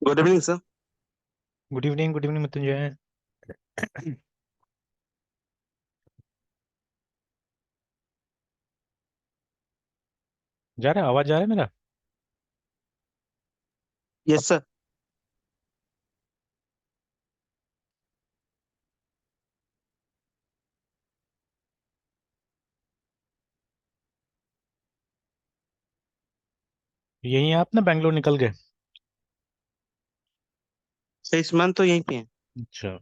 Good evening sir. Good evening Mrityunjay. जा रहा है, आवाज जा रहा है मेरा? Yes sir. यही हैं आप ना, बैंगलोर निकल गए? सर इस मंथ तो यहीं पे हैं। अच्छा।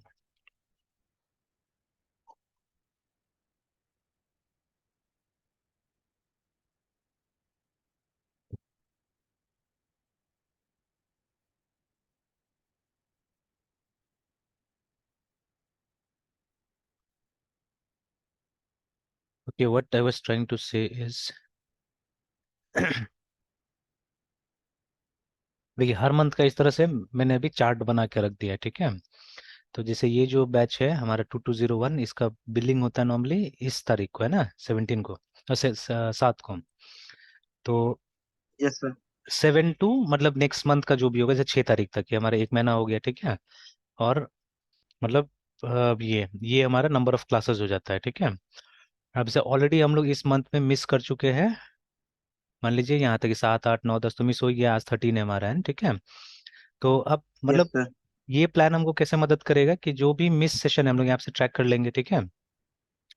Okay, what I was trying to say is देखिए, हर मंथ का इस तरह से मैंने अभी चार्ट बना के रख दिया है, ठीक है। तो जैसे ये जो बैच है हमारा 2201, इसका बिलिंग होता है नॉर्मली इस तारीख को, है ना, 17 को, 7 को। तो यस सर। 7 टू मतलब नेक्स्ट मंथ का जो भी होगा, जैसे 6 तारीख तक, ये हमारा एक महीना हो गया, ठीक है। और मतलब ये हमारा नंबर ऑफ क्लासेस हो जाता है, ठीक है। अब से ऑलरेडी हम लोग इस मंथ में मिस कर चुके हैं। मान लीजिए यहाँ तक कि 7 8 9 10 तो मिस हो ही गया, आज 13 है हमारा, है ना, ठीक है। तो अब यस मतलब सर। ये प्लान हमको कैसे मदद करेगा कि जो भी मिस सेशन है हम लोग यहाँ से ट्रैक कर लेंगे, ठीक है।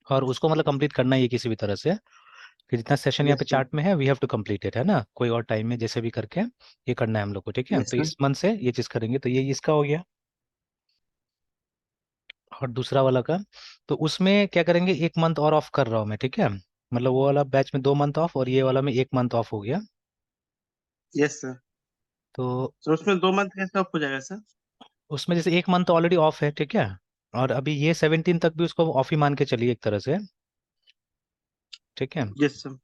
और उसको मतलब कंप्लीट करना ही है किसी भी तरह से, कि जितना सेशन यहाँ पे यस सर। चार्ट में है we have to complete it, है ना, कोई और टाइम में जैसे भी करके ये करना है हम लोग को, ठीक है। यस तो सर। इस मंथ से ये चीज करेंगे, तो ये इसका हो गया। और दूसरा वाला का, तो उसमें क्या करेंगे, एक मंथ और ऑफ कर रहा हूँ मैं, ठीक है। मतलब वो वाला बैच में 2 मंथ ऑफ और ये वाला में 1 मंथ ऑफ हो गया। Yes sir. तो तो उसमें 2 मंथ कैसे ऑफ हो जाएगा सर? उसमें जैसे 1 मंथ ऑलरेडी ऑफ है, ठीक है। और अभी ये 17 तक भी उसको ऑफ ही मान के चलिए एक तरह से, ठीक है। Yes sir.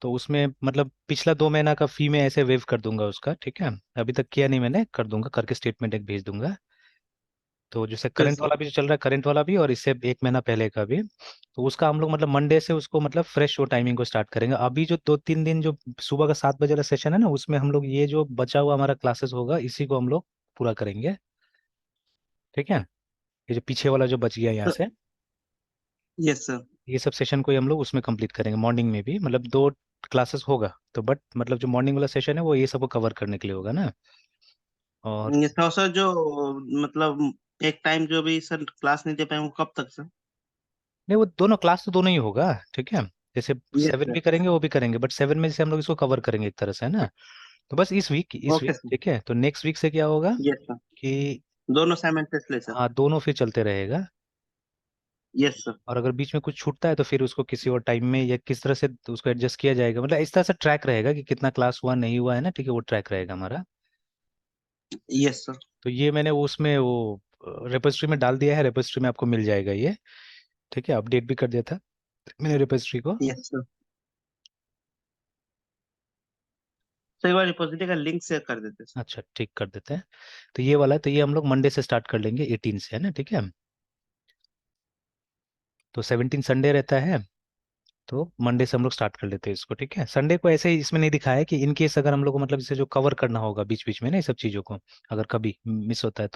तो उसमें मतलब पिछला 2 महीना का फी में ऐसे वेव कर दूंगा उसका, ठीक है। अभी तक किया नहीं मैंने, कर दूंगा, करके स्टेटमेंट एक भेज दूंगा। तो जैसे ओके करंट सर। वाला भी जो चल रहा है, करंट वाला भी, और इससे एक महीना पहले का भी। तो उसका हम लोग मतलब मंडे से उसको मतलब फ्रेश वो टाइमिंग को स्टार्ट करेंगे। अभी जो 2 3 दिन जो सुबह का 7 बजे वाला सेशन है ना, उसमें हम लोग ये जो बचा हुआ हमारा क्लासेस होगा इसी को हम लोग पूरा करेंगे, ठीक है। ये जो पीछे वाला जो बच गया यहाँ तो से, यस सर। ये सब सेशन को ही हम लोग उसमें कंप्लीट करेंगे मॉर्निंग में भी, मतलब 2 क्लासेस होगा तो, बट मतलब जो मॉर्निंग वाला सेशन है वो ये सबको कवर करने के लिए होगा ना। और ये तो सर जो मतलब एक टाइम जो भी सर क्लास नहीं दे पाए वो कब तक सर? नहीं, वो दोनों क्लास तो दोनों ही होगा, ठीक है। जैसे यस 7 सर। भी करेंगे वो भी करेंगे, बट 7 में जैसे हम लोग इसको कवर करेंगे एक तरह से, है ना। तो बस इस वीक ओके सर। ठीक है। तो नेक्स्ट वीक से क्या होगा यस सर। कि दोनों साइमल्टेनियसली सर। हाँ, दोनों फिर चलते रहेगा। Yes sir. और अगर बीच में कुछ छूटता है तो फिर उसको किसी और टाइम में या किस तरह से तो उसको एडजस्ट किया जाएगा, मतलब इस तरह से ट्रैक रहेगा कि कितना क्लास हुआ नहीं हुआ, है ना, ठीक है, वो ट्रैक रहेगा हमारा। Yes sir. तो ये मैंने उसमें वो रेपोजिटरी में डाल दिया है, रेपोजिटरी में आपको मिल जाएगा ये, ठीक है। अपडेट भी कर दिया था मैंने रेपोजिटरी को। Yes sir. तो एक बार रिपोजिटरी का लिंक शेयर कर देते सर। अच्छा, ठीक, कर देते हैं। तो ये वाला है, तो ये हम लोग मंडे से स्टार्ट कर लेंगे, 18 से, है ना, ठीक है। तो 17 संडे रहता है, तो मंडे से हम लोग स्टार्ट कर लेते हैं इसको, ठीक है। संडे को ऐसे ही इसमें नहीं दिखाया है कि इन केस अगर हम लोग को मतलब इसे जो कवर करना होगा बीच बीच में ना, ये सब चीज़ों को अगर कभी मिस होता है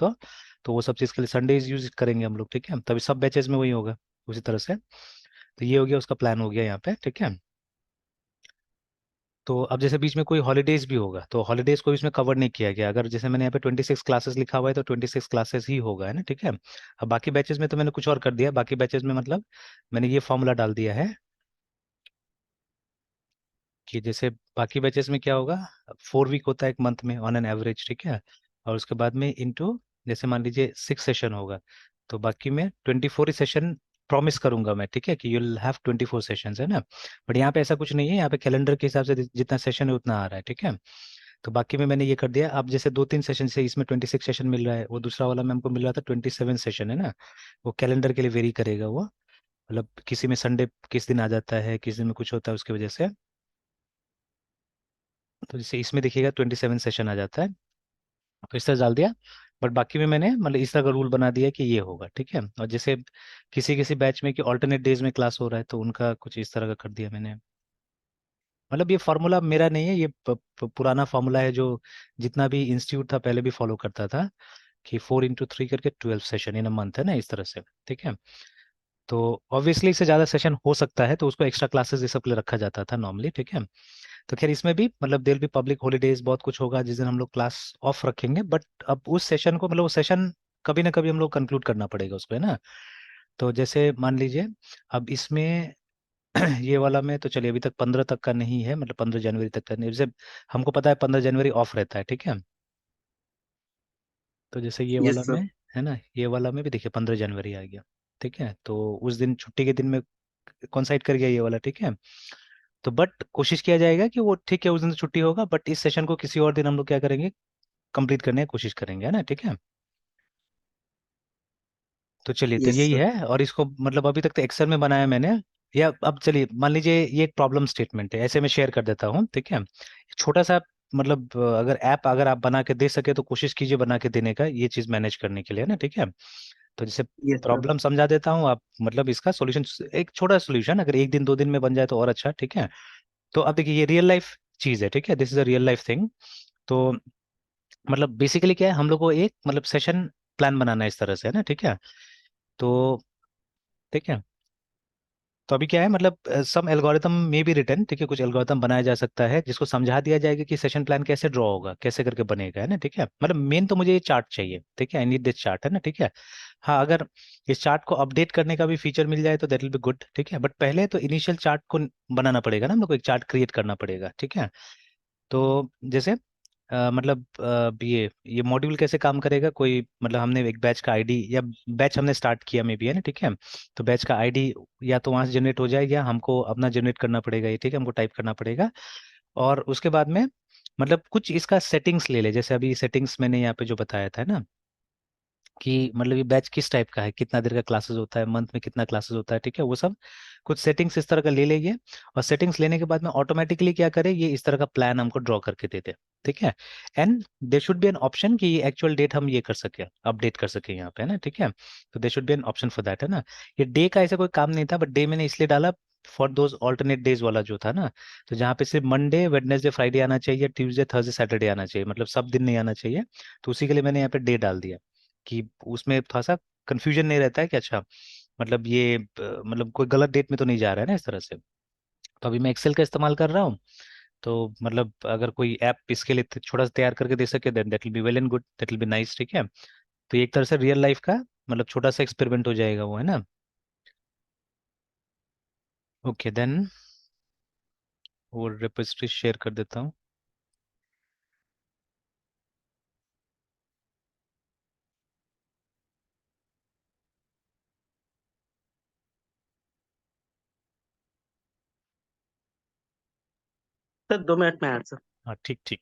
तो वो सब चीज़ के लिए संडे यूज करेंगे हम लोग, ठीक है। तभी सब बैचेज में वही होगा उसी तरह से। तो ये हो गया, उसका प्लान हो गया यहाँ पे, ठीक है। तो अब जैसे बीच में कोई हॉलीडेज भी होगा तो हॉलीडेज को भी इसमें कवर नहीं किया गया। अगर जैसे मैंने यहाँ पे 26 क्लासेस लिखा हुआ है तो 26 क्लासेस ही होगा, है ना, ठीक है। अब बाकी बैचेस में तो मैंने कुछ और कर दिया, बाकी बैचेस में मतलब मैंने ये फॉर्मूला डाल दिया है कि जैसे बाकी बैचेस में क्या होगा, 4 वीक होता है एक मंथ में ऑन एन एवरेज, ठीक है। और उसके बाद में इनटू, जैसे मान लीजिए 6 सेशन होगा, तो बाकी में 24 ही सेशन प्रॉमिस करूंगा मैं, ठीक है, कि यू विल हैव 24 सेशन, है ना। बट यहाँ पे ऐसा कुछ नहीं है, यहाँ पे कैलेंडर के हिसाब से जितना सेशन है उतना आ रहा है, ठीक है। तो बाकी में मैंने ये कर दिया। अब जैसे 2 3 सेशन से इसमें 26 सेशन मिल रहा है, वो दूसरा वाला में हमको मिल रहा था 27 सेशन, है ना। वो कैलेंडर के लिए वेरी करेगा वो, मतलब किसी में संडे किस दिन आ जाता है, किस दिन में कुछ होता है उसकी वजह से। तो जैसे इसमें देखिएगा 27 सेशन आ जाता है, तो इस तरह डाल दिया। बट बाकी में मैंने मतलब इस तरह का रूल बना दिया कि ये होगा, ठीक है। और जैसे किसी किसी बैच में कि ऑल्टरनेट डेज में क्लास हो रहा है तो उनका कुछ इस तरह का कर दिया मैंने। मतलब ये फार्मूला मेरा नहीं है, ये पुराना फार्मूला है जो जितना भी इंस्टीट्यूट था पहले भी फॉलो करता था, कि 4 into 3 करके 12 सेशन इन अ मंथ, है ना, इस तरह से। ठीक है। तो ऑब्वियसली इससे ज़्यादा सेशन हो सकता है, तो उसको एक्स्ट्रा क्लासेस ये सब के लिए रखा जाता था नॉर्मली। ठीक है। तो खैर इसमें भी मतलब देर भी पब्लिक हॉलीडेज बहुत कुछ होगा जिस दिन हम लोग क्लास ऑफ रखेंगे, बट अब उस सेशन को मतलब वो सेशन कभी ना कभी हम लोग कंक्लूड करना पड़ेगा उसको, है ना। तो जैसे मान लीजिए अब इसमें ये वाला में तो चलिए अभी तक 15 तक का नहीं है, मतलब 15 जनवरी तक का नहीं, जैसे हमको पता है 15 जनवरी ऑफ रहता है। ठीक है। तो जैसे ये वाला यस में, सर। है ना, ये वाला में भी देखिए 15 जनवरी आ गया। ठीक है। तो उस दिन छुट्टी के दिन में कॉन्साइड कर गया ये वाला। ठीक है। तो बट कोशिश किया जाएगा कि वो, ठीक है, उस दिन तो छुट्टी होगा, बट इस सेशन को किसी और दिन हम लोग क्या करेंगे, कंप्लीट करने की कोशिश करेंगे, है ना। ठीक है। तो चलिए, तो यस यही सर। है। और इसको मतलब अभी तक तो एक्सेल में बनाया मैंने, या अब चलिए मान लीजिए ये एक प्रॉब्लम स्टेटमेंट है, ऐसे में शेयर कर देता हूँ। ठीक है। छोटा सा मतलब अगर ऐप अगर आप बना के दे सके तो कोशिश कीजिए बना के देने का, ये चीज मैनेज करने के लिए ना। ठीक है। तो जैसे यस सर। प्रॉब्लम समझा देता हूँ, आप मतलब इसका सॉल्यूशन, एक छोटा सोल्यूशन अगर एक दिन दो दिन में बन जाए तो और अच्छा। ठीक है। तो अब देखिए ये रियल लाइफ चीज है। ठीक है। This is a real life thing. तो मतलब बेसिकली क्या है, हम लोग को एक मतलब सेशन प्लान बनाना है इस तरह से, है ना। ठीक है। तो ठीक है। तो अभी क्या है, मतलब सम एल्गोरिथम में भी रिटर्न, ठीक है, कुछ एल्गोरिथम बनाया जा सकता है जिसको समझा दिया जाएगा कि सेशन प्लान कैसे ड्रॉ होगा, कैसे करके बनेगा, है ना। ठीक है। मतलब मेन तो मुझे ये चार्ट चाहिए। ठीक है। आई नीड दिस चार्ट, है ना। ठीक है। हाँ, अगर इस चार्ट को अपडेट करने का भी फीचर मिल जाए तो दैट विल बी गुड। ठीक है। बट पहले तो इनिशियल चार्ट को बनाना पड़ेगा ना, हम लोग को एक चार्ट क्रिएट करना पड़ेगा। ठीक है। तो जैसे मतलब ये मॉड्यूल कैसे काम करेगा, कोई मतलब हमने एक बैच का आईडी या बैच हमने स्टार्ट किया में भी, है ना। ठीक है। तो बैच का आईडी या तो वहां से जनरेट हो जाए या हमको अपना जनरेट करना पड़ेगा ये। ठीक है। हमको टाइप करना पड़ेगा। और उसके बाद में मतलब कुछ इसका सेटिंग्स ले ले, जैसे अभी सेटिंग्स मैंने यहाँ पे जो बताया था ना, कि मतलब ये बैच किस टाइप का है, कितना देर का क्लासेस होता है, मंथ में कितना क्लासेस होता है। ठीक है। वो सब कुछ सेटिंग्स इस तरह का ले लेंगे। और सेटिंग्स लेने के बाद में ऑटोमेटिकली क्या करे, ये इस तरह का प्लान हमको ड्रॉ करके दे दे। ठीक है। And there should be an option कि ये एक्चुअल डेट हम ये कर सके, अपडेट कर सके यहाँ पे, है ना। ठीक है। तो there should be an option for that, है ना। ये डे का ऐसा कोई काम नहीं था, बट डे मैंने इसलिए डाला फॉर दोज ऑल्टरनेट डेज वाला जो था ना, तो जहाँ पे सिर्फ मंडे वेडनेसडे फ्राइडे आना चाहिए, ट्यूसडे थर्सडे सैटरडे आना चाहिए, मतलब सब दिन नहीं आना चाहिए। तो उसी के लिए मैंने यहाँ पे डे डाल दिया, कि उसमें थोड़ा सा कंफ्यूजन नहीं रहता है कि अच्छा मतलब ये मतलब कोई गलत डेट में तो नहीं जा रहा है ना, इस तरह से। तो अभी मैं एक्सेल का इस्तेमाल कर रहा हूँ। तो मतलब अगर कोई ऐप इसके लिए छोटा सा तैयार करके दे सके then that will be well and good, that will be nice. ठीक है। तो ये एक तरह से रियल लाइफ का मतलब छोटा सा एक्सपेरिमेंट हो जाएगा वो, है ना। ओके देन, वो रिपोजिटरी शेयर कर देता हूँ। सर 2 मिनट में आया सर। हाँ, ठीक ठीक।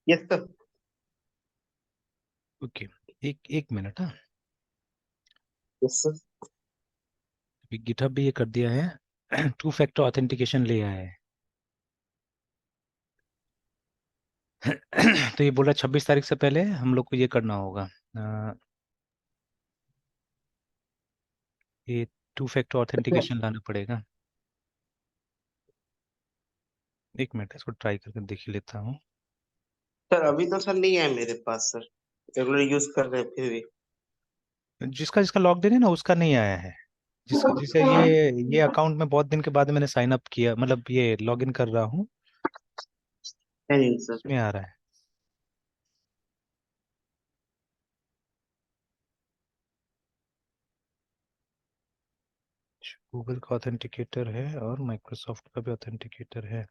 Yes sir. ओके, एक एक मिनट। हाँ, यस सर। गिटहब भी ये कर दिया है। टू फैक्टर ऑथेंटिकेशन ले आया है। तो ये बोल रहा 26 तारीख से पहले हम लोग को ये करना होगा। ये टू फैक्टर ऑथेंटिकेशन लाना पड़ेगा। एक मिनट, इसको ट्राई करके देख ही लेता हूँ। सर अभी तो सर नहीं है मेरे पास सर, रेगुलर यूज कर रहे हैं फिर भी। जिसका जिसका लॉग इन है ना, उसका नहीं आया है। जिसका जिसे ये अकाउंट में बहुत दिन के बाद मैंने साइन अप किया, मतलब ये लॉग इन कर रहा हूँ, है नहीं सर। उसमें आ रहा है। गूगल का ऑथेंटिकेटर है और माइक्रोसॉफ्ट का भी ऑथेंटिकेटर है।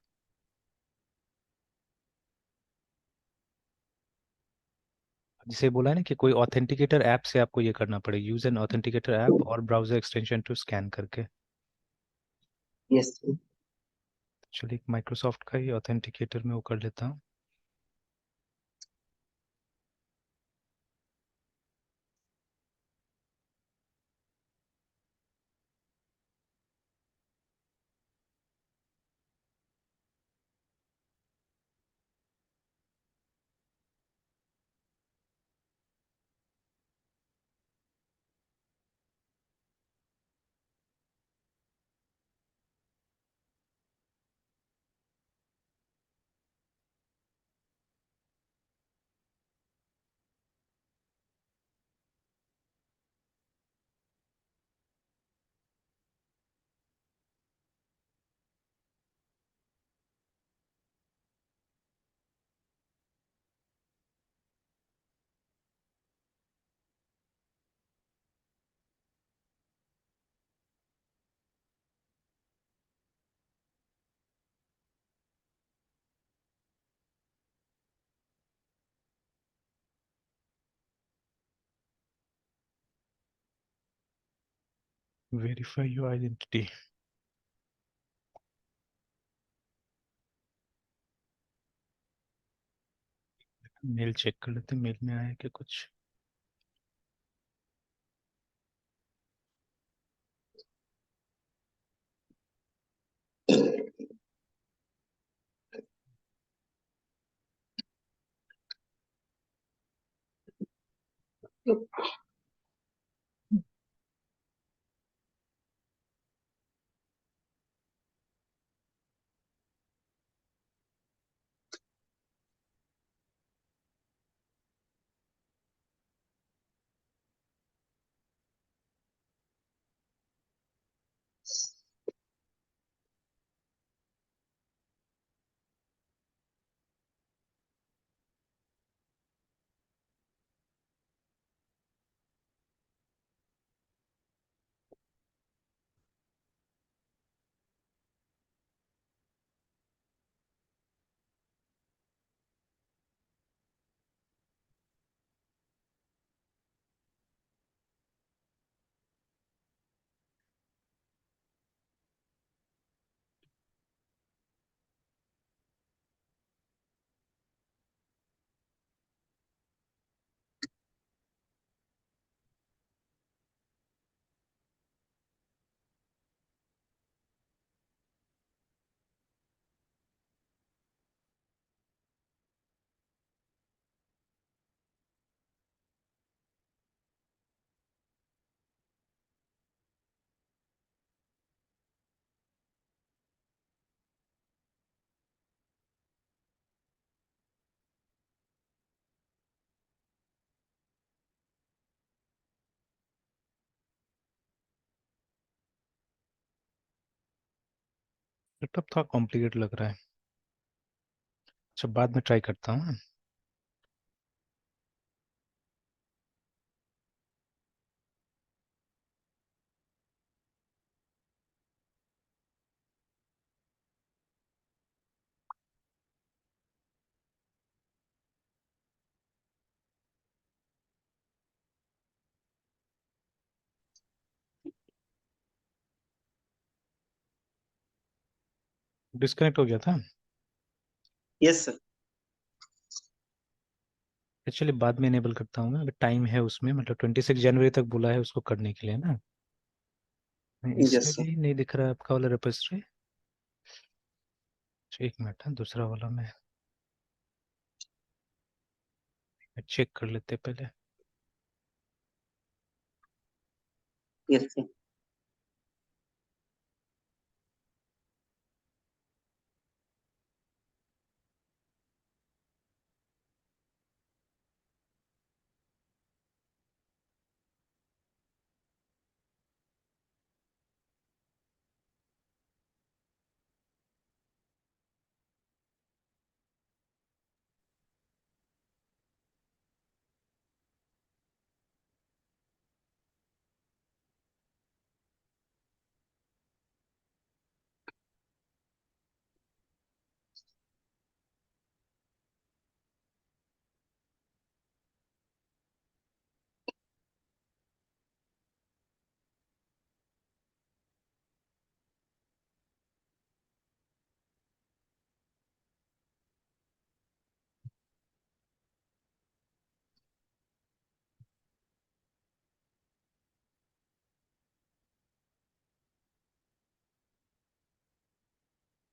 जिसे बोला है ना कि कोई ऑथेंटिकेटर ऐप से आपको ये करना पड़ेगा, यूज एन ऑथेंटिकेटर ऐप और ब्राउजर एक्सटेंशन टू स्कैन करके। Yes sir. चलिए, माइक्रोसॉफ्ट का ही ऑथेंटिकेटर में वो कर लेता हूँ। Verify your identity. Mail check कर लेते हैं, मेल में आया है क्या कुछ। सेटअप थोड़ा कॉम्प्लिकेट लग रहा है। अच्छा, बाद में ट्राई करता हूँ। डिस्कनेक्ट हो गया था। Yes sir. एक्चुअली बाद में इनेबल करता हूँ मैं, अभी टाइम है उसमें, मतलब 26 जनवरी तक बोला है उसको करने के लिए ना। नहीं, इसमें यस सर। भी नहीं दिख रहा है आपका वाला रेपोजिटरी। एक मिनट है, दूसरा वाला मैं चेक कर लेते पहले। Yes sir.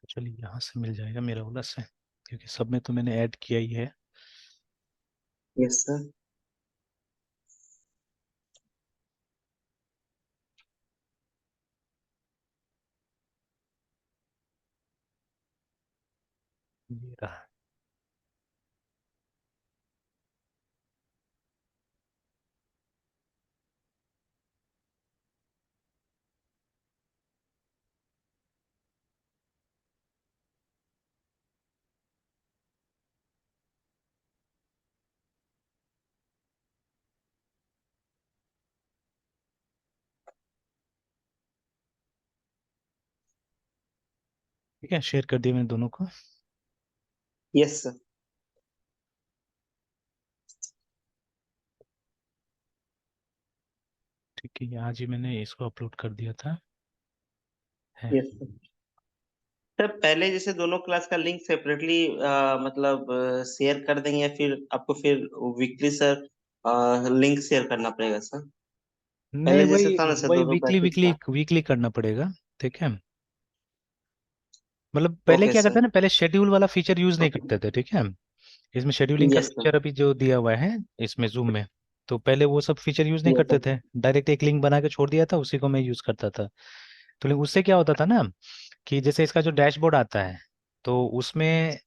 तो चलिए यहाँ से मिल जाएगा मेरा वाला से, क्योंकि सब में तो मैंने ऐड किया ही है। Yes sir. ये रहा। ठीक है, शेयर कर दिया मैंने दोनों को। Yes sir. ठीक है, आज ही मैंने इसको अपलोड कर दिया था। है। Yes sir. सर पहले जैसे दोनों क्लास का लिंक सेपरेटली मतलब शेयर कर देंगे, या फिर आपको फिर वीकली सर लिंक शेयर करना पड़ेगा सर? नहीं, पहले जैसे वही था ना सर, वही दोनों वीकली बैचेस वीकली का। वीकली करना पड़ेगा। ठीक है, मतलब पहले ओके क्या करते सर। हैं ना, पहले शेड्यूल वाला फीचर यूज नहीं करते थे। ठीक है, इसमें शेड्यूलिंग का यस सर। फीचर अभी जो दिया हुआ है इसमें जूम में, तो पहले वो सब फीचर यूज नहीं यस करते सर। थे। डायरेक्ट एक लिंक बना के छोड़ दिया था, उसी को मैं यूज करता था। तो लेकिन उससे क्या होता था ना, कि जैसे इसका जो डैशबोर्ड आता है, तो उसमें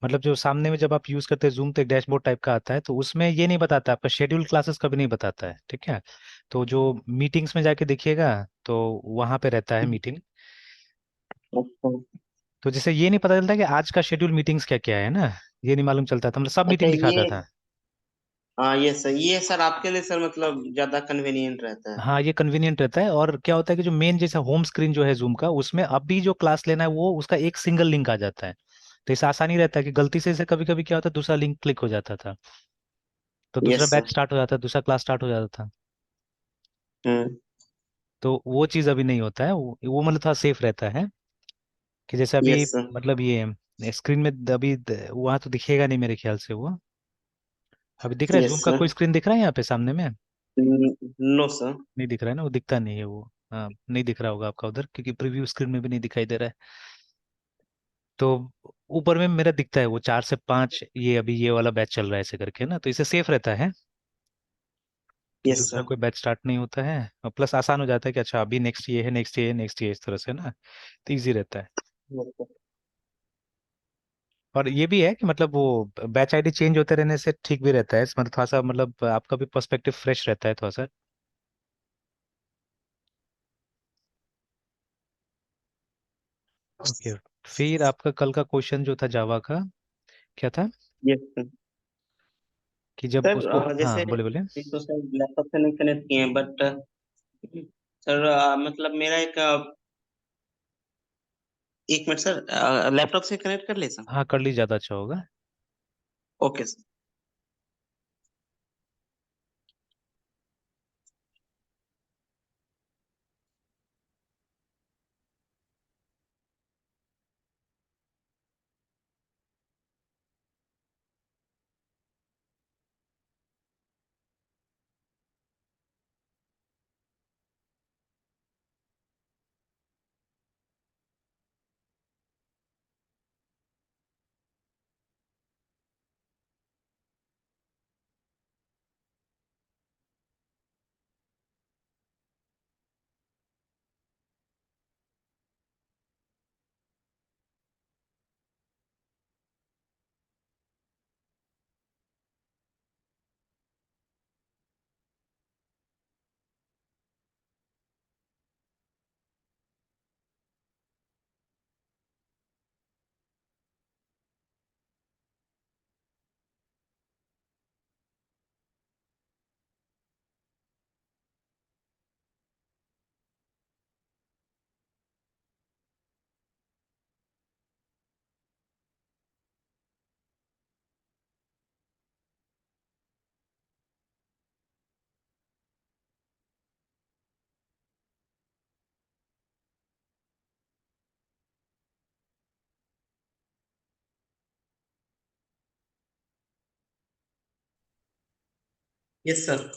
मतलब जो सामने में जब आप यूज करते हैं जूम, तो एक डैशबोर्ड टाइप का आता है, तो उसमें ये नहीं बताता आपका शेड्यूल क्लासेस कभी नहीं बताता है। ठीक है, तो जो मीटिंग्स में जाके देखिएगा तो वहां पे रहता है मीटिंग। अच्छा। तो जैसे ये नहीं पता चलता कि आज का शेड्यूल मीटिंग्स क्या क्या है ना, ये नहीं मालूम चलता था, मतलब सब अच्छा मीटिंग ये, दिखाता था। हाँ ये सर, ये सर आपके लिए सर मतलब ज्यादा कन्वीनियंट रहता है। हाँ, ये कन्वीनियंट रहता है। और क्या होता है कि जो मेन जैसे होम स्क्रीन जो है जूम का, उसमें अभी जो क्लास लेना है वो उसका एक सिंगल लिंक आ जाता है। तो इससे आसानी रहता है कि गलती से कभी कभी क्या होता है, दूसरा लिंक क्लिक हो जाता था, तो दूसरा यस बैच सर। स्टार्ट हो जाता है, दूसरा क्लास स्टार्ट हो जाता था। हम्म। तो वो चीज़ अभी नहीं होता है, वो मतलब थोड़ा सेफ रहता है। कि जैसे अभी यस सर। मतलब ये स्क्रीन में अभी वहाँ तो दिखेगा नहीं मेरे ख्याल से वो। अभी दिख रहा है यस जूम का सर। कोई स्क्रीन दिख रहा है यहाँ पे सामने में? No sir. नहीं दिख रहा है ना, वो दिखता नहीं है वो। हाँ, नहीं दिख रहा होगा आपका उधर, क्योंकि प्रीव्यू स्क्रीन में भी नहीं दिखाई दे रहा है। तो ऊपर में मेरा दिखता है वो 4 से 5, ये अभी ये वाला बैच चल रहा है ऐसे करके ना, तो इससे सेफ रहता है कि यस दूसरा सर। कोई बैच स्टार्ट नहीं होता है। और प्लस आसान हो जाता है कि अच्छा अभी नेक्स्ट ये है, नेक्स्ट ये है, नेक्स्ट ये, इस तरह से ना, तो ईजी रहता है। Yes sir. और ये भी है कि मतलब वो बैच आईडी चेंज होते रहने से ठीक भी रहता है, मतलब थोड़ा सा मतलब आपका भी पर्सपेक्टिव फ्रेश रहता है थोड़ा सा। ओके, फिर आपका कल का क्वेश्चन जो था जावा का, क्या था? Yes sir. कि जब सर उसको, हाँ जैसे बोले बोले। अभी तो सर लैपटॉप से नहीं कनेक्ट किए हैं, बट सर मतलब मेरा एक मिनट सर, लैपटॉप से कनेक्ट कर ले सर? हाँ, कर ली, ज़्यादा अच्छा होगा। Okay sir. Yes sir.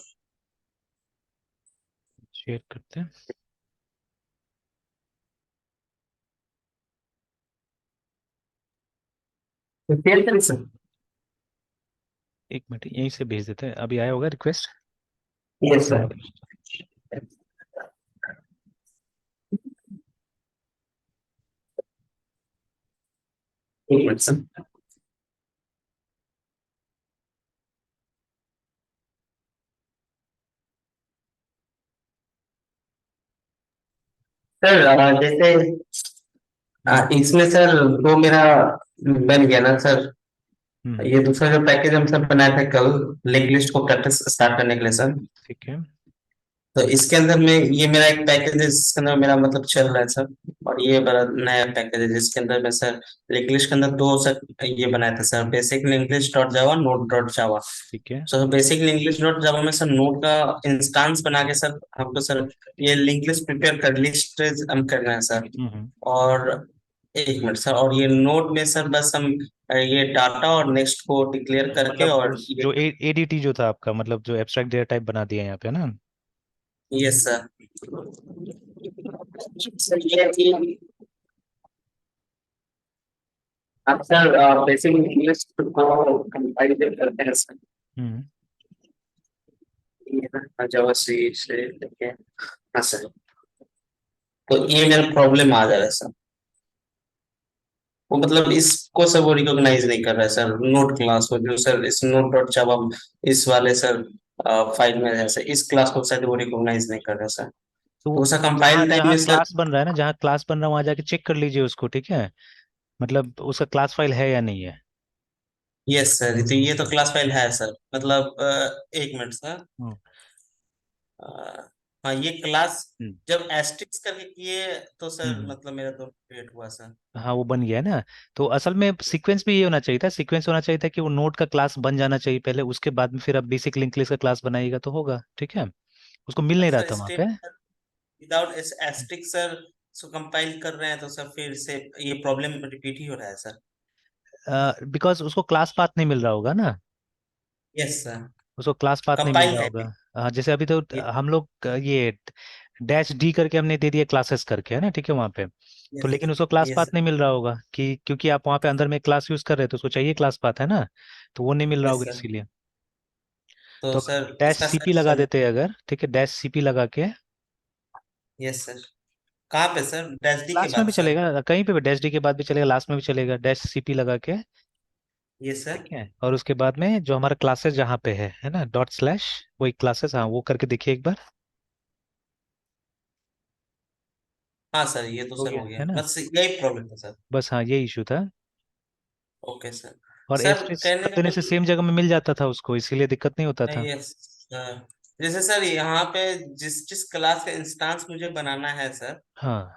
Share करते हैं। शेयर करें सर। एक मिनट यहीं से भेज देते हैं, अभी आया होगा रिक्वेस्ट। Yes sir. एक मिनट सर। सर जैसे हम्म। इसमें सर वो मेरा बन गया ना सर। हम्म। ये दूसरा जो पैकेज हम सब बनाए थे कल, लिंक लिस्ट को प्रैक्टिस स्टार्ट करने के लिए सर। ठीक है। तो इसके अंदर में ये मेरा एक पैकेज है जिसके अंदर मेरा मतलब चल रहा है सर। और ये बड़ा नया पैकेज है जिसके अंदर में सर लिंक लिस्ट के अंदर दो सर ये बनाए थे sir, basic link list dot जावा, नोट डॉट जावा। ठीक है। So basic link list dot जावा में सर नोट का इंस्टांस बना के सर हमको सर ये लिंक लिस्ट प्रिपेयर कर लिस्ट हम करना है सर। हम्म। और एक मिनट सर, और ये नोट में सर बस हम ये डाटा और नेक्स्ट को डिक्लेयर करके मतलब और ये। जो एडीटी जो था आपका, मतलब जो एब्स्ट्रैक्ट डेटा टाइप बना दिया है यहाँ पे ना। Yes sir. सर ये आप सर बेसिक इंग्लिश को कंपाइल करते हैं सर। हम्म। ये ना जावा से लेके। हाँ सर। तो ये मेरा प्रॉब्लम आ जा रहा है सर। वो मतलब इसको सब वो रिकॉग्नाइज नहीं कर रहा है सर, नोट क्लास को जो सर इस नोट डॉट जावा इस वाले सर फाइल में है सर, इस क्लास को शायद वो रिकॉग्नाइज नहीं कर रहा है सर। तो तो उसे जहाँ कंपाइल टाइम जहाँ में सर। क्लास बन रहा है ना, जहाँ क्लास बन रहा है वहां जाके चेक कर लीजिए उसको, ठीक है। मतलब उसका क्लास फाइल है या नहीं है। यस सर, तो ये तो क्लास फाइल है सर, मतलब एक मिनट सर। हम्म। अ, हाँ ये क्लास हम्म। जब एस्ट्रिक्स करके किए तो सर हम्म। मतलब मेरा तो क्रिएट हुआ सर। हाँ वो बन गया है ना। तो असल में सीक्वेंस भी ये होना चाहिए था, सीक्वेंस होना चाहिए था कि वो नोड का क्लास बन जाना चाहिए पहले, उसके बाद में फिर आप बेसिक लिंक लिस्ट का क्लास बनाइएगा तो होगा, ठीक है। उसको मिल नहीं रहा सर था वहां पे। स्टेप विदाउट एस्ट्रिक्स सर, सो कंपाइल कर रहे हैं तो सर फिर से ये प्रॉब्लम रिपीट ही हो रहा है सर। बिकॉज उसको क्लास पाथ नहीं मिल रहा होगा ना। Yes sir. उसको क्लास पाथ नहीं मिल कंपाइल रहा है होगा। जैसे अभी तो ये। हम लोग ये डैश डी करके हमने दे दिया क्लासेस करके, है ना, ठीक है वहां पे। तो यस। लेकिन उसको क्लास यस पाथ नहीं मिल रहा होगा कि क्योंकि आप वहां पे अंदर में क्लास यूज कर रहे थे, तो उसको चाहिए क्लास पाथ, है ना। तो वो नहीं मिल रहा यस होगा सर। इसीलिए। तो तो सर डैश इसका सीपी सर लगा सर। देते हैं अगर, ठीक है, डैश सीपी लगा के। Yes sir. कहाँ पे सर, डैश डी के लास्ट में बाद भी सर? चलेगा, कहीं पे भी डैश डी के बाद भी चलेगा, लास्ट में भी चलेगा, डैश सीपी लगा के। Yes sir. ठीक है, और उसके बाद में जो हमारा क्लासेस जहाँ पे है ना, डॉट स्लैश, वही क्लासेस, हाँ वो करके देखिए एक बार। हाँ सर ये तो हो सर गया हो है गया, ना। बस यही प्रॉब्लम था सर। बस हाँ ये इशू था। Okay sir. और सर एस्ट्रिक्स कर कहने का देने से मतलब सेम जगह में मिल जाता था उसको, इसीलिए दिक्कत नहीं होता था। नहीं, यस सर। जैसे सर यहाँ पे जिस जिस क्लास का इंस्टांस मुझे बनाना है सर, हाँ।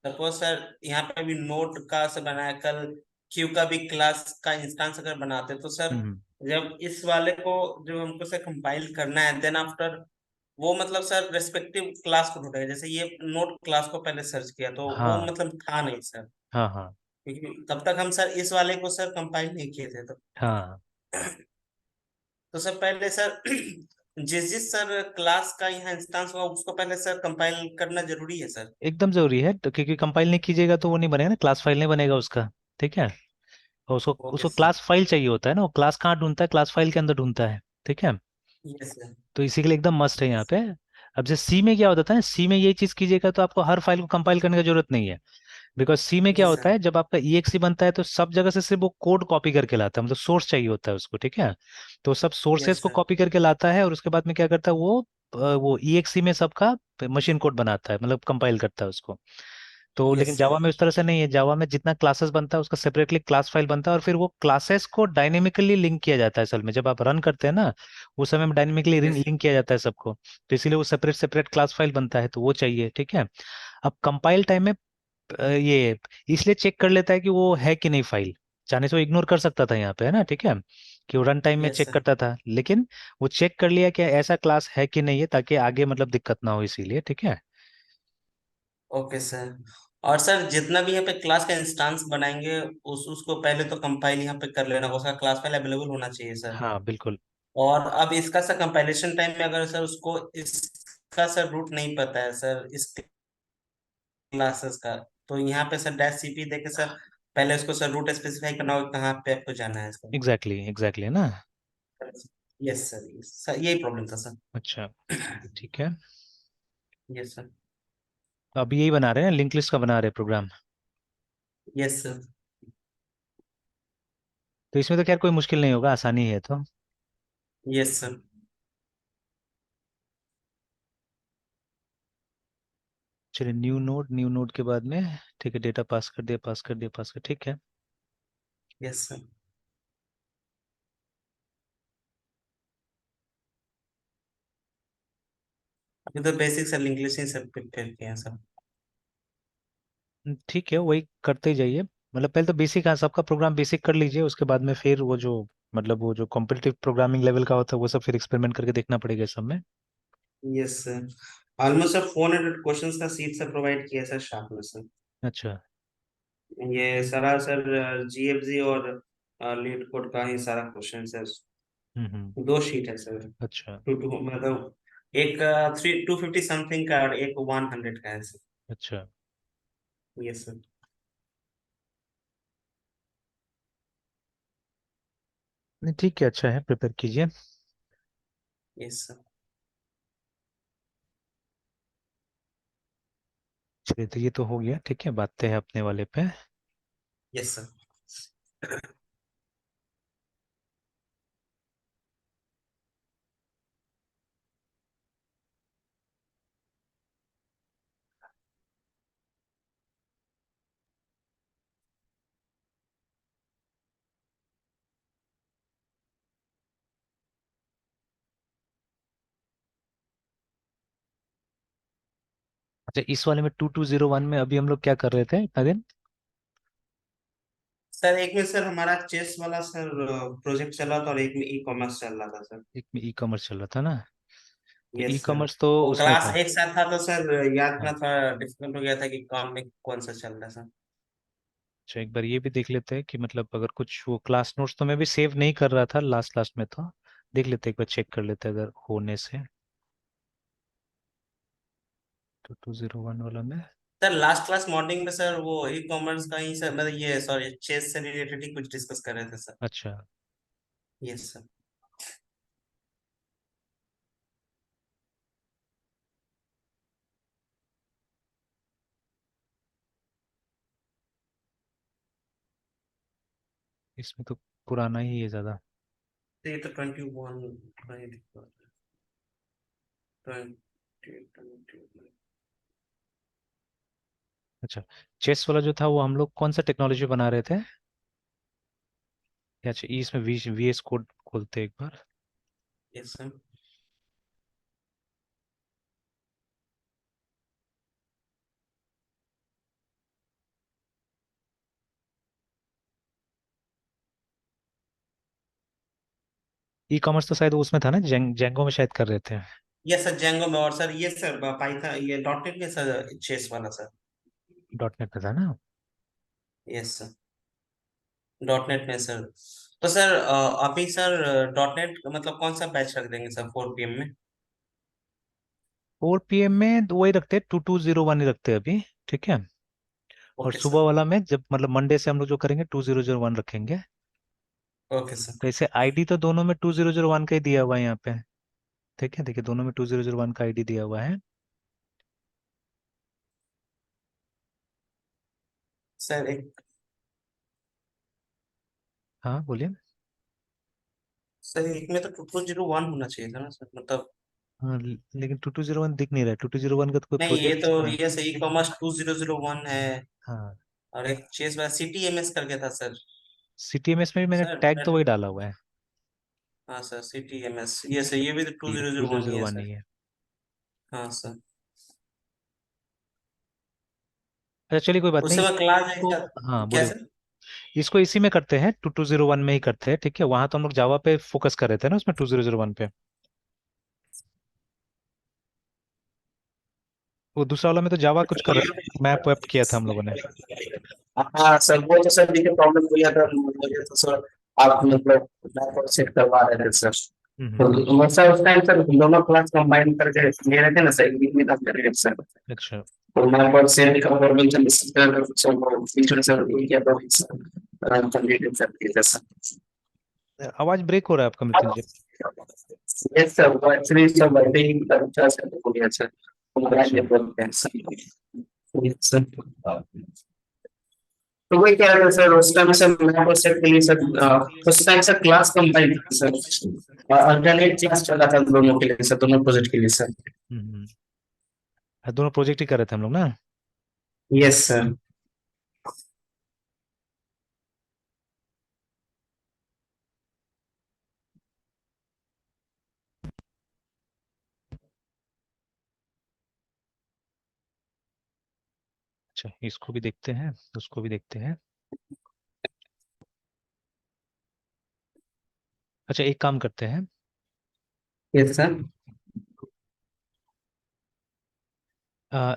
सपोज सर यहाँ पे भी नोट का से बनाया, कल क्यू का भी क्लास का इंस्टांस अगर बनाते तो सर हम्म। जब इस वाले को जो हमको से कंपाइल करना है देन आफ्टर वो मतलब सर रेस्पेक्टिव क्लास को ढूंढेगा। जैसे ये नोट क्लास को पहले सर्च किया तो वो हाँ मतलब था नहीं सर, हाँ हाँ क्योंकि तब तक हम सर इस वाले को सर कंपाइल नहीं किए थे तो। हाँ। तो सर पहले सर जिस जिस सर क्लास का यहाँ इंस्टांस होगा उसको पहले सर कंपाइल करना जरूरी है सर। एकदम जरूरी है, तो क्योंकि कंपाइल नहीं कीजिएगा तो वो नहीं बनेगा ना, क्लास फाइल नहीं बनेगा उसका, ठीक है। और उसको ओके उसको सर। क्लास फाइल चाहिए होता है ना, वो क्लास कहाँ ढूंढता है, क्लास फाइल के अंदर ढूंढता है, ठीक है। Yes sir. तो इसी के लिए एकदम मस्त है यहाँ पे। अब जैसे सी में क्या होता है, सी में ये चीज कीजिएगा तो आपको हर फाइल को कंपाइल करने की जरूरत नहीं है। बिकॉज सी में क्या यस होता सर। है, जब आपका EXE बनता है तो सब जगह से सिर्फ वो कोड कॉपी करके लाता है, मतलब सोर्स चाहिए होता है उसको, ठीक है। तो सब सोर्सेस यस को सर। कॉपी करके लाता है और उसके बाद में क्या करता है वो EXE में सबका मशीन कोड बनाता है, मतलब कंपाइल करता है उसको। तो लेकिन यस जावा सर। में उस तरह से नहीं है, जावा में जितना क्लासेस बनता है उसका सेपरेटली क्लास फाइल बनता है, और फिर वो क्लासेस को डायनेमिकली लिंक किया जाता है असल में, जब आप रन करते हैं ना उस समय में डायनेमिकली यस लिंक किया जाता है सबको, तो इसीलिए वो सेपरेट सेपरेट क्लास फाइल बनता है, तो वो चाहिए, ठीक है। अब कंपाइल टाइम में ये इसलिए चेक कर लेता है कि वो है कि नहीं फाइल, चाहने से वो इग्नोर कर सकता था यहाँ पे, है ना, ठीक है, कि वो रन टाइम में यस चेक सर। करता था, लेकिन वो चेक कर लिया कि ऐसा क्लास है कि नहीं है, ताकि आगे मतलब दिक्कत ना हो, इसीलिए, ठीक है। Okay sir. और सर जितना भी यहाँ पे क्लास का इंस्टांस बनाएंगे उस उसको पहले तो कंपाइल यहाँ पे कर लेना, उसका क्लास फाइल अवेलेबल होना चाहिए सर। हाँ बिल्कुल। और अब इसका सर कंपाइलेशन टाइम में अगर सर उसको इसका सर रूट नहीं पता है सर इस क्लासेस का, तो यहाँ पे सर डैश सीपी देके सर पहले उसको सर रूट स्पेसिफाई करना होगा कहाँ पे आपको जाना है इसको। एग्जैक्टली एग्जैक्टली ना। यस सर, यस सर, यही प्रॉब्लम था सर। अच्छा ठीक है। Yes sir. तो अभी यही बना रहे हैं, लिंक लिस्ट का बना रहे हैं प्रोग्राम। Yes sir. तो इसमें तो खैर कोई मुश्किल नहीं होगा, आसानी है तो। Yes sir. चलिए न्यू नोड के बाद में, ठीक है, डेटा पास कर दिया, पास कर दिया, पास कर, ठीक है। Yes sir. अभी तो बेसिक सर इंग्लिश ही सब प्रिपेयर किया है सर। ठीक है, वही करते ही जाइए। मतलब पहले तो बेसिक, हाँ, सबका प्रोग्राम बेसिक कर लीजिए, उसके बाद में फिर वो जो, मतलब वो जो कॉम्पिटिटिव प्रोग्रामिंग लेवल का होता है वो सब फिर एक्सपेरिमेंट करके देखना पड़ेगा इस सब में। Yes sir. Almost sir 400 questions का सीट सर प्रोवाइड किया है सर शार्प में सर। अच्छा। ये सारा सर जीएफजी और लीड कोड का ही सारा क्वेश्चन सर। हम्म। दो शीट है सर। अच्छा। टू टू मतलब एक 250 समथिंग का और एक 100 का है सर। अच्छा। Yes sir. नहीं ठीक है, अच्छा है, प्रिपेयर कीजिए। Yes sir. चलिए, तो ये तो हो गया, ठीक है, बातें हैं अपने वाले पे। Yes sir. अच्छा, इस वाले में 2201 में अभी हम लोग क्या कर रहे थे इतना दिन? सर एक में सर हमारा चेस वाला सर प्रोजेक्ट चल रहा था और एक में ई कॉमर्स चल रहा था सर। एक में ई कॉमर्स चल रहा था ना। तो ई यस सर। कॉमर्स तो वो उसमें क्लास था। एक साथ था तो सर याद हाँ। करना थोड़ा डिफिकल्ट हो गया था कि कौन में कौन सा चल रहा है सर। अच्छा, एक बार ये भी देख लेते हैं कि मतलब अगर कुछ वो क्लास नोट्स तो मैं भी सेव नहीं कर रहा था लास्ट लास्ट में, तो देख लेते हैं, एक बार चेक कर लेते हैं अगर होने से। 2201 वाला में। सर लास्ट क्लास मॉर्निंग में सर वो ई कॉमर्स का ही सर मतलब ये सॉरी चेस से रिलेटेड ही कुछ डिस्कस कर रहे थे सर। अच्छा। Yes sir. इसमें तो पुराना ही है ज़्यादा। तो ये तो 21 20 अच्छा, चेस वाला जो था वो हम लोग कौन सा टेक्नोलॉजी बना रहे थे? अच्छा, इसमें वी एस कोड खोलते हैं एक बार। Yes sir. ई कॉमर्स तो शायद उसमें था ना, जेंगो में शायद कर रहे थे। यस सर जेंगो में और सर ये सर पाइथन ये डॉट नेट में सर चेस वाला सर। डॉट नेट में था ना। Yes sir. डॉट नेट में सर। तो सर अभी सर डॉट नेट मतलब कौन सा बैच रख देंगे सर 4 PM में। 4 PM में तो वही रखते हैं, 2201 ही रखते हैं अभी। ठीक है। और ओके सुबह सर। वाला में जब मतलब मंडे से हम लोग जो करेंगे 2001 रखेंगे। Okay sir. तो ऐसे आईडी तो दोनों में 2001 का ही दिया हुआ है यहाँ पे। ठीक है, देखिए दोनों में 2001 का आईडी दिया हुआ है। सर एक हाँ बोलिए। सर एक में तो 2201 होना चाहिए था ना सर मतलब। हाँ, लेकिन 2201 दिख नहीं रहा है, 2201 का तो कोई नहीं ये प्रोजेक्ट। तो हाँ। ये सही कॉमर्स 2001 है। हाँ। और एक चेस वाला CTMS करके था सर। सीटीएमएस में भी मैंने सर टैग तो वही डाला हुआ है। हाँ सर CTMS ये सर ये भी तो टू ये zero two zero zero one ही जीरो है वन सर। नहीं है। हाँ सर। अच्छा चलिए, कोई बात उस नहीं। समय क्लास तो एक हाँ क्या बोलिए। सर। इसको इसी में करते हैं, 2201 में ही करते हैं, ठीक है। वहां तो हम लोग जावा पे फोकस कर रहे थे ना, उसमें 2001 पे। वो दूसरा वाला में तो जावा कुछ कर रहे थे, मैप वैप किया था हम लोगों ने। हाँ सर वो तो सर देखिए प्रॉब्लम हुई था मुझे तो सर आप मतलब सेट करवा रहे थे सर। तो सर उस टाइम सर दोनों क्लास कंबाइन करके ले रहे थे ना सर, एक वीक में 10 सर। अच्छा। तो मैं पर सेम का परमिशन सर बीच में सर एक या दो सर रन कंप्लीट सर किया सर। आवाज ब्रेक हो रहा है आपका मिथिल जी। यस सर, वो एक्चुअली सर बैठे ही अच्छा सर को लिया सर, हमारा ये अच्छा। बोलते हैं सर। Yes sir. तो वही कह रहा था सर, उस टाइम सर मैं प्रोजेक्ट के लिए सर उस टाइम सर क्लास कंबाइन था सर, अल्टरनेट क्लास चला था दोनों के लिए सर, दोनों प्रोजेक्ट के लिए सर। हम्म। दोनों प्रोजेक्ट ही कर रहे थे हम लोग ना। Yes sir. अच्छा, इसको भी देखते हैं, उसको भी देखते हैं। अच्छा, एक काम करते हैं। Yes sir.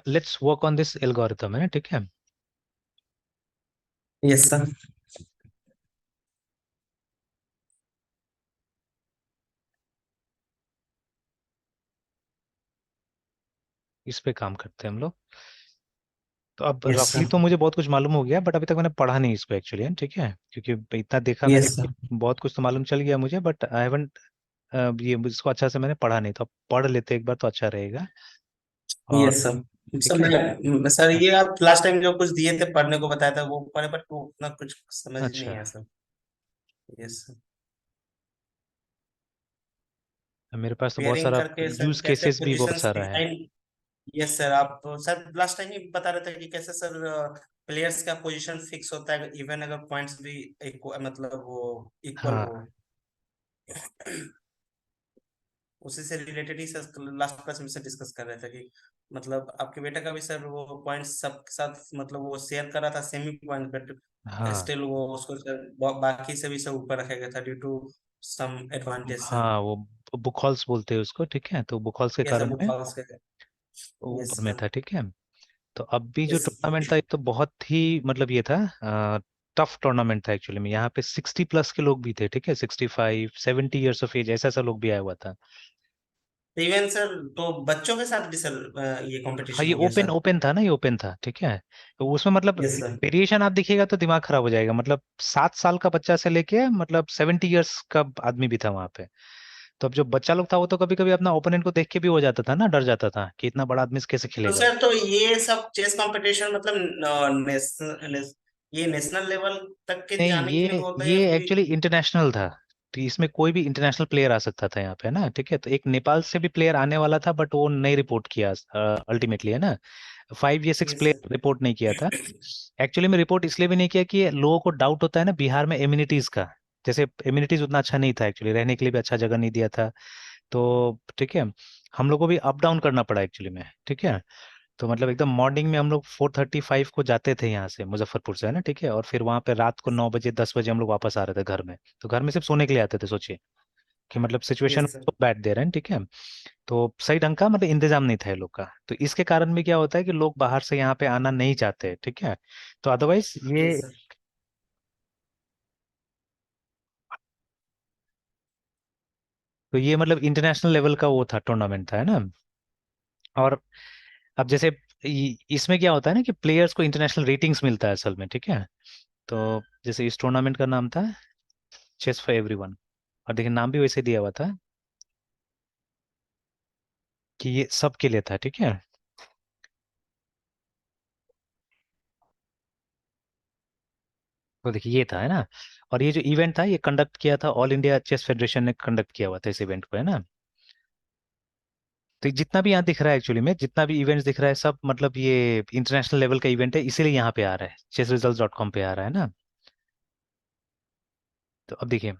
Let's work on this algorithm, है ना, ठीक है। Yes sir. इस पे काम करते हैं हम लोग। तो अब यस रफली सर। तो मुझे बहुत कुछ मालूम हो गया, बट अभी तक मैंने पढ़ा नहीं इसको एक्चुअली, है ठीक है, क्योंकि इतना देखा मैंने यस कि सर। बहुत कुछ तो मालूम चल गया मुझे, बट आई हैवंट ये इसको अच्छा से मैंने पढ़ा नहीं, तो अब पढ़ लेते एक बार तो अच्छा रहेगा। और यस सर। सर ठीक है। सर ये आप लास्ट टाइम जो कुछ दिए थे पढ़ने को बताया था वो पढ़े, बट वो उतना कुछ समझ नहीं अच्छा, आया सर। Yes sir. मेरे पास तो बहुत पेयरिंग सारा करके सर यूज कैसे केसेस भी बहुत पोजीशंस सारा है। डिजाइन। यस सर, आप तो सर लास्ट टाइम ही बता रहे थे कि कैसे सर प्लेयर्स का पोजीशन फिक्स होता है इवन अगर पॉइंट्स भी मतलब वो इक्वल हाँ हो। उसी से रिलेटेड ही सर लास्ट क्लास में से डिस्कस कर रहे थे कि मतलब आपके बेटे का भी सर वो पॉइंट्स सबके साथ मतलब वो शेयर कर रहा था सेमी पॉइंट, बट हाँ स्टिल वो उसको सर बाकी से भी सब ऊपर रखा गया था due to some advantage sir. हाँ, वो बुकहॉल्स बोलते हैं उसको, ठीक है, तो बुकहॉल्स के यस सर, कारण वो में खास के। यस ऊपर में सर। था, ठीक है। तो अब भी जो यस। टूर्नामेंट था ये तो बहुत ही मतलब ये था, टफ टूर्नामेंट था एक्चुअली में। यहाँ पे 60+ के लोग भी थे, ठीक है, 65 70 ईयर्स ऑफ एज, ऐसा ऐसा लोग भी आया हुआ था। इवन सर तो बच्चों के साथ भी सर ये हाँ, कंपटीशन ये हो गया ओपन सर। ओपन था ना, ये ओपन था, ठीक है। तो उसमें मतलब यस सर। वेरिएशन आप देखिएगा तो दिमाग खराब हो जाएगा, मतलब 7 साल का बच्चा से लेके मतलब 70 ईयर्स का आदमी भी था वहां पे। तो अब जो बच्चा लोग था वो तो कभी कभी अपना ओपोनेंट को देख के भी हो जाता था ना, डर जाता था कि इतना बड़ा आदमी से कैसे तो खेलेगा। सर तो ये सब चेस कंपटीशन मतलब ये नेशनल लेवल तक के नहीं, जाने के लिए होता है या ये फिर। एक्चुअली इंटरनेशनल था। तो इसमें कोई भी इंटरनेशनल प्लेयर आ सकता था यहाँ पे, है ना, ठीक है। तो एक नेपाल से भी प्लेयर आने वाला था, बट वो नहीं रिपोर्ट किया अल्टीमेटली, है ना। 5 या 6 यस सर। प्लेयर रिपोर्ट नहीं किया था। एक्चुअली में रिपोर्ट इसलिए भी नहीं किया कि लोगों को डाउट होता है ना बिहार में इम्यूनिटीज का। जैसे इम्यूनिटीज उतना अच्छा नहीं था एक्चुअली, रहने के लिए भी अच्छा जगह नहीं दिया था। तो ठीक है, हम लोग को भी अप डाउन करना पड़ा एक्चुअली में, ठीक है। तो मतलब एकदम मॉर्निंग में हम लोग 4:35 को जाते थे यहाँ से मुजफ्फरपुर से, है ना, ठीक है, और फिर वहाँ पे रात को 9 बजे 10 बजे हम लोग वापस आ रहे थे घर में। तो घर में सिर्फ सोने के लिए आते थे, सोचिए कि मतलब सिचुएशन यस सर। तो बैठ दे रहे हैं, ठीक है। तो सही ढंग का मतलब इंतजाम नहीं था ये लोग का, तो इसके कारण भी क्या होता है कि लोग बाहर से यहाँ पे आना नहीं चाहते, ठीक है। तो अदरवाइज ये, यस सर। तो ये मतलब इंटरनेशनल लेवल का वो था, टूर्नामेंट था, है ना। और अब जैसे इसमें क्या होता है ना कि प्लेयर्स को इंटरनेशनल रेटिंग्स मिलता है असल में, ठीक है। तो जैसे इस टूर्नामेंट का नाम था चेस फॉर एवरीवन, और देखिए नाम भी वैसे दिया हुआ था कि ये सबके लिए था, ठीक है। तो देखिए ये था, है ना। और ये जो इवेंट था ये कंडक्ट किया था ऑल इंडिया चेस फेडरेशन ने कंडक्ट किया हुआ था इस इवेंट को, है ना। तो जितना भी यहाँ दिख रहा है एक्चुअली में, जितना भी इवेंट्स दिख रहा है सब मतलब ये इंटरनेशनल लेवल का इवेंट है, इसीलिए यहाँ पे आ रहा है, chessresults.com पे आ रहा है ना। तो अब देखिए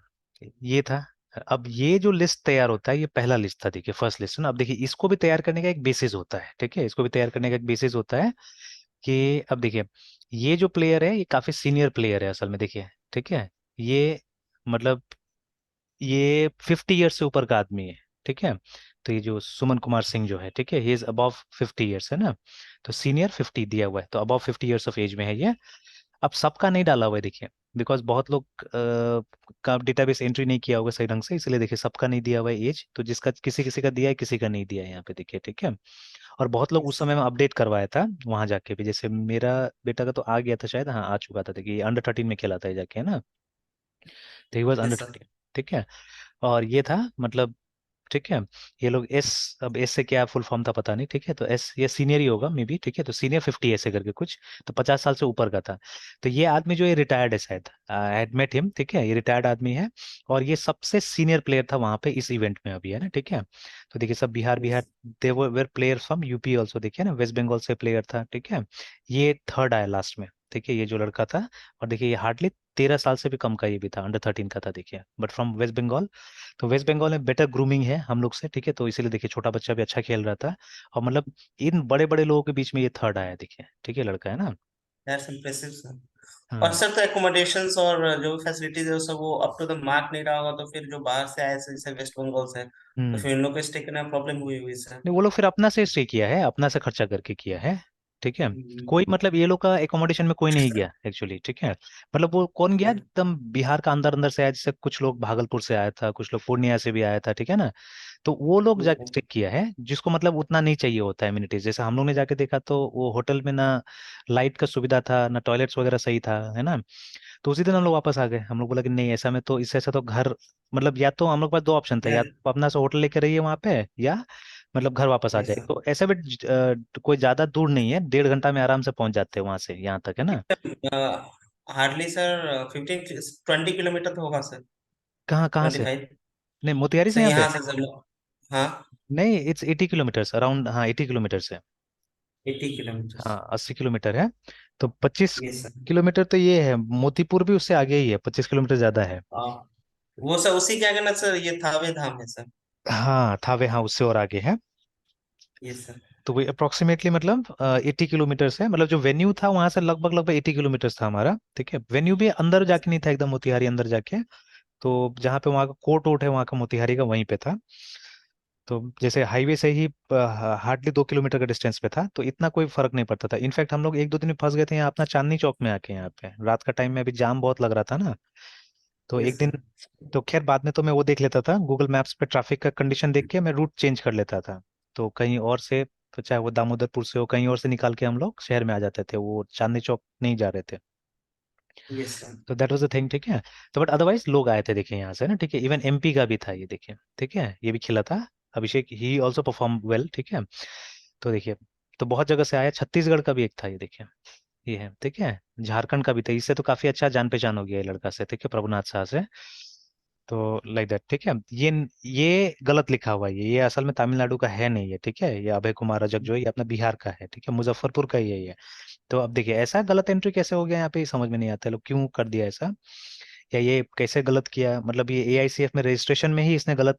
ये था। अब ये जो लिस्ट तैयार होता है ये पहला लिस्ट था, देखिए फर्स्ट लिस्ट है ना। अब देखिए इसको भी तैयार करने का एक बेसिस होता है, ठीक है, इसको भी तैयार करने का एक बेसिस होता है कि अब देखिए ये जो प्लेयर है ये काफी सीनियर प्लेयर है असल में, देखिए, ठीक है। ये मतलब ये 50 ईयर्स से ऊपर का आदमी है, ठीक है। तो ये जो सुमन कुमार सिंह जो है, ठीक है, ही इज अबव 50 ईयर्स, है ना। तो सीनियर 50 दिया हुआ है, तो अबव 50 ईयर्स ऑफ एज में है ये। अब सबका नहीं डाला हुआ है, देखिए। बिकॉज बहुत लोग का डेटाबेस एंट्री नहीं किया होगा सही ढंग से, इसलिए देखिए सबका नहीं दिया हुआ है एज, तो जिसका किसी किसी का दिया है, किसी का नहीं दिया है यहाँ पे देखिए, ठीक है। और बहुत लोग उस यस समय में अपडेट करवाया था वहां जाके भी, जैसे मेरा बेटा का तो आ गया था शायद, हाँ आ चुका था, देखिए अंडर 13 में खेला था ये जाके, है ना। तो he was under yes sir. 13, ठीक है। और ये था मतलब, ठीक है। ये लोग एस, अब एस से क्या फुल फॉर्म था पता नहीं, ठीक है। तो एस ये सीनियर ही होगा मे बी, ठीक है। तो सीनियर 50 ऐसे करके कुछ, तो 50 साल से ऊपर का था। तो ये आदमी जो है रिटायर्ड है शायद, आई हैड मेट हिम, ठीक है। ये रिटायर्ड आदमी है, और ये सबसे सीनियर प्लेयर था वहां पे इस इवेंट में अभी, है ना, ठीक है। तो देखिए सब Bihar yes Bihar, they were player from UP also, देखिए ना, वेस्ट बंगाल से प्लेयर था, ठीक है। ये थर्ड आया लास्ट में, ठीक है, ये जो लड़का था। और देखिए ये हार्डली 13 साल से भी कम का ये भी था, अंडर 13 का था देखिए, बट फ्रॉम वेस्ट बंगाल। तो वेस्ट बंगाल में बेटर ग्रूमिंग है हम लोग से, ठीक है, तो इसीलिए देखिए छोटा बच्चा भी अच्छा खेल रहा था। और मतलब इन बड़े बड़े लोगों के बीच में ये थर्ड आया, देखिए, ठीक है, लड़का है ना। That's impressive sir. और हाँ। सर तो एकोमोडेशंस और जो फैसिलिटीज है वो सब वो अप टू द मार्क नहीं रहा होगा, तो फिर जो बाहर से आए जैसे वेस्ट बंगाल से, तो हम्म। फिर इन लोग को स्टे करने में प्रॉब्लम हुई हुई सर। नहीं वो लोग फिर अपना से स्टे किया है, अपना से खर्चा करके किया है, ठीक है। कोई हम्म, मतलब ये लोग का एकोमोडेशन में कोई नहीं गया एक्चुअली, ठीक है। मतलब वो कौन गया, yes, एकदम बिहार का अंदर अंदर से आया, जैसे कुछ लोग भागलपुर से आया था, कुछ लोग पूर्णिया से भी आया था, ठीक है ना। तो वो लोग जाके yes, चेक किया है, जिसको मतलब उतना नहीं चाहिए होता है एमिनिटीज, जैसे हम लोग ने जाके देखा तो वो होटल में ना लाइट का सुविधा था, ना टॉयलेट्स वगैरह सही था, है ना। तो उसी दिन हम लोग वापस आ गए, हम लोग बोला कि नहीं ऐसा में तो, इससे ऐसा तो घर, मतलब या तो हम लोग के पास दो ऑप्शन था, या yes, तो अपना से होटल लेके रहिए वहां पे, या मतलब घर वापस आ yes, जाए। sir. तो ऐसे भी कोई ज्यादा दूर नहीं है, 1.5 घंटा में आराम से पहुंच जाते हैं वहां से यहाँ तक, है ना। हार्डली सर 15-20 किलोमीटर तो होगा सर। कहाँ कहाँ ट्वेंटी से? फाइव नहीं मोतिहारी से सर यहाँ पे? यहाँ से सर। हाँ, नहीं, इट्स 80 किलोमीटर अराउंड, हाँ 80 किलोमीटर से। 80 किलोमीटर। हाँ 80 किलोमीटर है। तो 25 यस सर। किलोमीटर तो ये है, मोतीपुर भी उससे आगे ही है, 25 किलोमीटर ज्यादा है। वो सर उसी के आगे ना सर, ये थावे धाम है सर। हाँ थावे, हाँ उससे और आगे है। Yes sir. तो वही अप्रोक्सीमेटली मतलब 80 किलोमीटर है, मतलब जो वेन्यू था वहां से लगभग लगभग 80 किलोमीटर था हमारा, ठीक है। वेन्यू भी अंदर जाके नहीं था, एकदम मोतिहारी अंदर जाके। तो जहाँ पे वहाँ का कोर्ट वोट है वहाँ का, मोतिहारी का, वहीं पे था। तो जैसे हाईवे से ही हार्डली 2 किलोमीटर का डिस्टेंस पे था, तो इतना कोई फर्क नहीं पड़ता था। इनफैक्ट हम लोग एक दो दिन में फंस गए थे यहाँ अपना चांदनी चौक में आके, यहाँ पे रात का टाइम में अभी जाम बहुत लग रहा था ना। तो एक यस दिन, सर। तो खैर बाद में तो मैं वो देख लेता था गूगल मैप्स पे, ट्रैफिक का कंडीशन देख के मैं रूट चेंज कर लेता था। तो कहीं और से, तो चाहे वो दामोदरपुर से हो, कहीं और से निकाल के हम लोग शहर में आ जाते थे, वो चांदनी चौक नहीं जा रहे थे। Yes sir. तो दैट वाज द थिंग, ठीक है। तो बट अदरवाइज लोग आए थे देखिए यहाँ से ना, ठीक है। इवन एमपी का भी था ये देखिए, ठीक है, ये भी खिला था। अभिषेक ही ऑल्सो परफॉर्म वेल, ठीक है। तो देखिए, तो बहुत जगह से आया, छत्तीसगढ़ का भी एक था ये देखिए, ये है, ठीक है। झारखंड का भी था, इससे तो काफी अच्छा जान पहचान हो गया ये लड़का से, ठीक है, प्रभुनाथ शाह से। तो लाइक दैट, ठीक है। ये गलत लिखा हुआ है, ये असल में तमिलनाडु का है नहीं है, ठीक है। ये अभय कुमार रजक जो है, ये अपना बिहार का है, ठीक है, मुजफ्फरपुर का ही है ये। तो अब देखिए ऐसा गलत एंट्री कैसे हो गया यहाँ पे, ये समझ में नहीं आता है, लोग क्यों कर दिया ऐसा, या ये कैसे गलत किया, मतलब ये एआईसीएफ में रजिस्ट्रेशन में ही इसने गलत